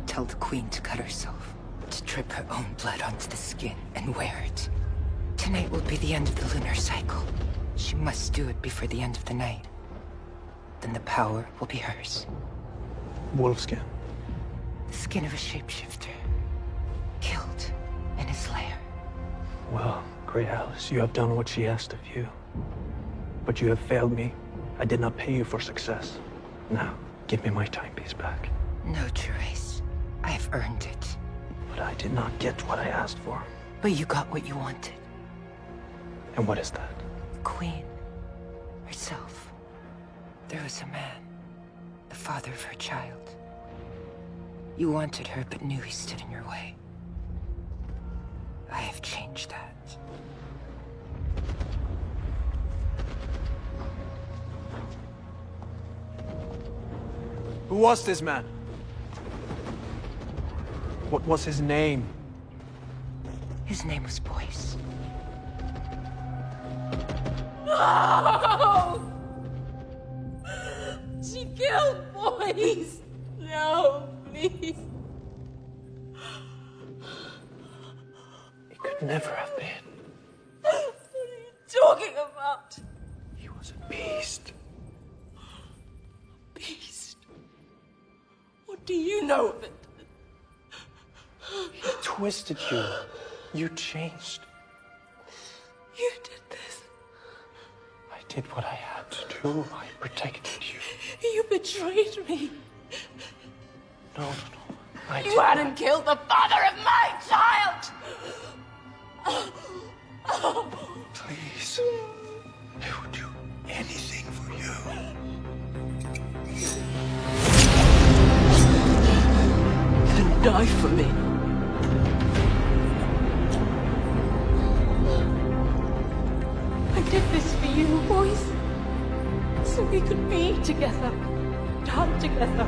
Tell the Queen to cut herself. To drip her own blood onto the skin and wear it. Tonight will be the end of the lunar cycle. She must do it before the end of the night. Then the power will be hers. Wolfskin. The skin of a shapeshifter. Killed in his lair. Well, Great Alice, you have done what she asked of you. But you have failed me. I did not pay you for success. Now, give me my timepiece back. No, Therese. I have earned it. But I did not get what I asked for. But you got what you wanted. And what is that? The Queen. Herself. There was a man. The father of her child. You wanted her, but knew he stood in your way. I have changed that. Who was this man? What was his name? His name was Boyce. No! She killed Boyce! No, please. It could never have been. What are you talking about? He was a beast. Beast? What do you know of it? He twisted you. You changed. You did this. I did what I had to do. I protected you. You betrayed me. No. I You hadn't killed the father of my child! Please. I would do anything for you. Then die for me. I did this for you, boys. So we could be together. Die together.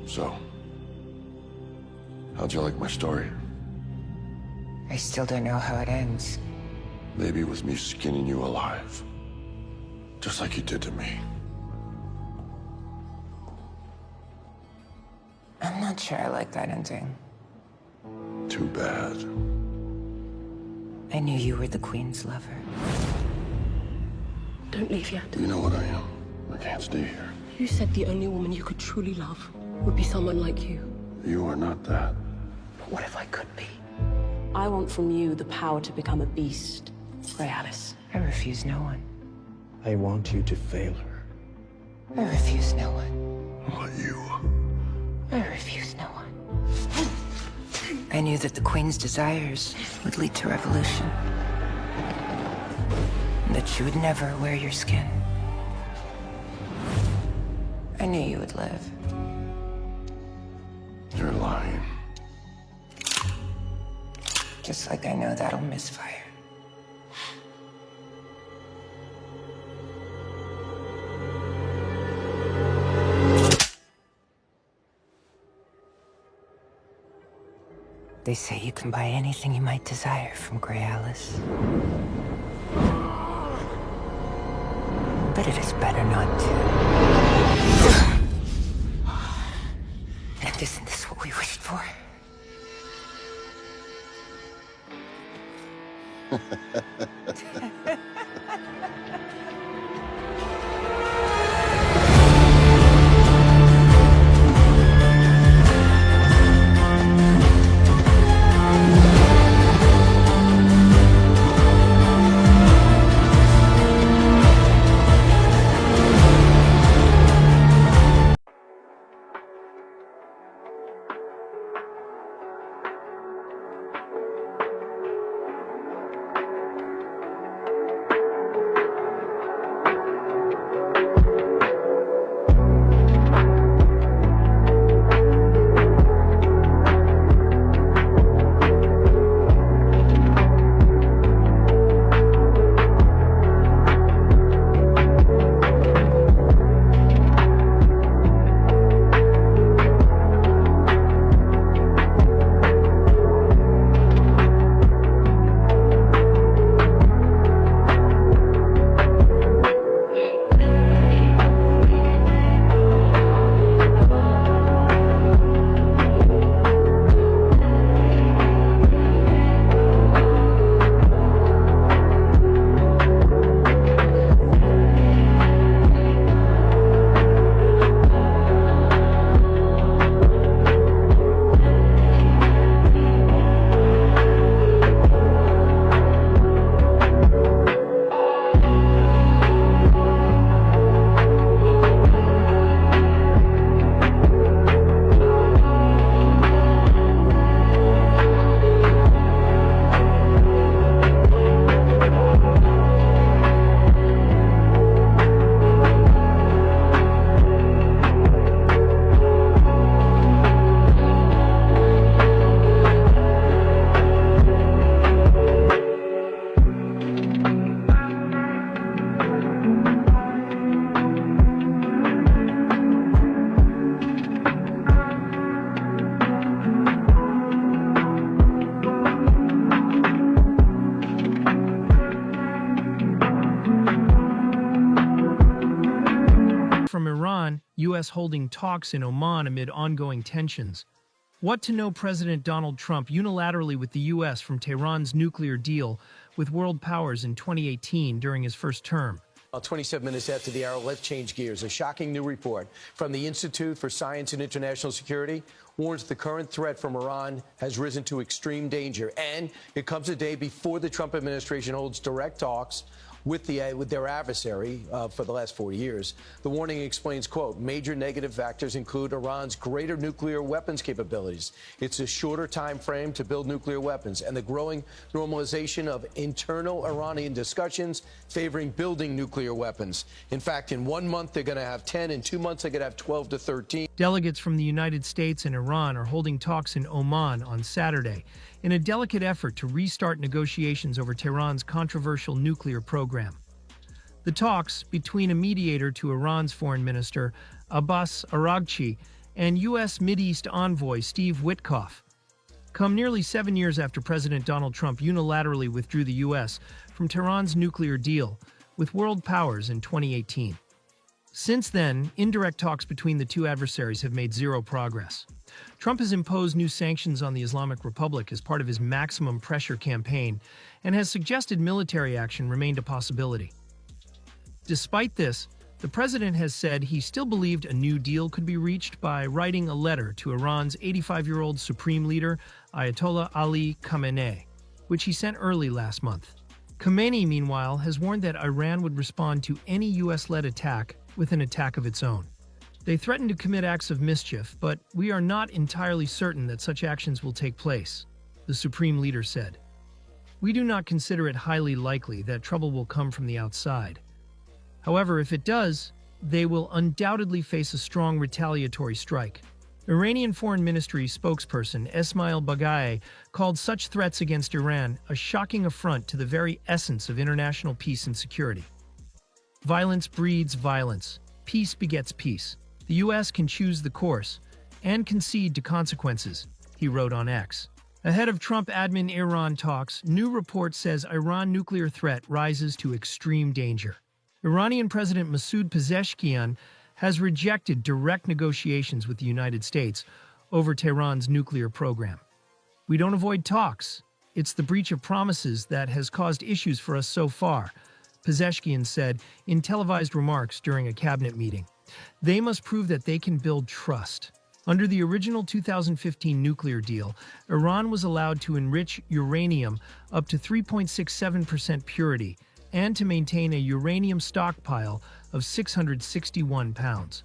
So, how'd you like my story? I still don't know how it ends. Maybe with me skinning you alive. Just like you did to me. I'm not sure I like that ending. Too bad. I knew you were the Queen's lover. Don't leave yet. You know what I am. I can't stay here. You said the only woman you could truly love would be someone like you. You are not that. But what if I could be? I want from you the power to become a beast, Grey Alice. I refuse no one. I want you to fail her. I refuse no one. What you? I refuse no one. I knew that the Queen's desires would lead to revolution. And that she would never wear your skin. I knew you would live. You're lying. Just like I know that'll misfire. They say you can buy anything you might desire from Grey Alice. But it is better not to. And isn't this what we wished for? From Iran, U.S. holding talks in Oman amid ongoing tensions. What to know President Donald Trump unilaterally with the U.S. from Tehran's nuclear deal with world powers in 2018 during his first term. 27 minutes after the hour, let's change gears. A shocking new report from the Institute for Science and International Security warns the current threat from Iran has risen to extreme danger. And it comes a day before the Trump administration holds direct talks with their adversary for the last 4 years. The warning explains, quote, major negative factors include Iran's greater nuclear weapons capabilities, its a shorter time frame to build nuclear weapons, and the growing normalization of internal Iranian discussions favoring building nuclear weapons. In fact, in 1 month, they're going to have 10. In 2 months, they're going to have 12 to 13. Delegates from the United States and Iran are holding talks in Oman on Saturday in a delicate effort to restart negotiations over Tehran's controversial nuclear program. The talks, between a mediator to Iran's foreign minister, Abbas Araghchi, and U.S. Mideast envoy Steve Witkoff, come nearly 7 years after President Donald Trump unilaterally withdrew the U.S. from Tehran's nuclear deal with world powers in 2018. Since then, indirect talks between the two adversaries have made zero progress. Trump has imposed new sanctions on the Islamic Republic as part of his maximum pressure campaign and has suggested military action remained a possibility. Despite this, the president has said he still believed a new deal could be reached by writing a letter to Iran's 85-year-old supreme leader, Ayatollah Ali Khamenei, which he sent early last month. Khamenei, meanwhile, has warned that Iran would respond to any U.S.-led attack with an attack of its own. They threaten to commit acts of mischief, but we are not entirely certain that such actions will take place, the supreme leader said. We do not consider it highly likely that trouble will come from the outside. However, if it does, they will undoubtedly face a strong retaliatory strike. Iranian Foreign Ministry spokesperson Esmail Baghaei called such threats against Iran a shocking affront to the very essence of international peace and security. Violence breeds violence. Peace begets peace. The U.S. can choose the course and concede to consequences, he wrote on X. Ahead of Trump-admin-Iran talks, new report says Iran nuclear threat rises to extreme danger. Iranian President Masoud Pezeshkian has rejected direct negotiations with the United States over Tehran's nuclear program. We don't avoid talks. It's the breach of promises that has caused issues for us so far, Pezeshkian said in televised remarks during a cabinet meeting. They must prove that they can build trust. Under the original 2015 nuclear deal, Iran was allowed to enrich uranium up to 3.67% purity and to maintain a uranium stockpile of 661 pounds.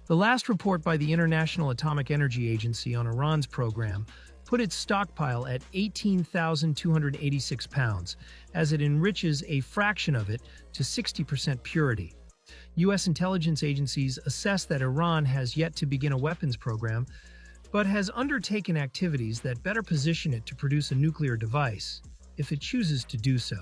The last report by the International Atomic Energy Agency on Iran's program put its stockpile at 18,286 pounds, as it enriches a fraction of it to 60% purity. U.S. intelligence agencies assess that Iran has yet to begin a weapons program, but has undertaken activities that better position it to produce a nuclear device, if it chooses to do so.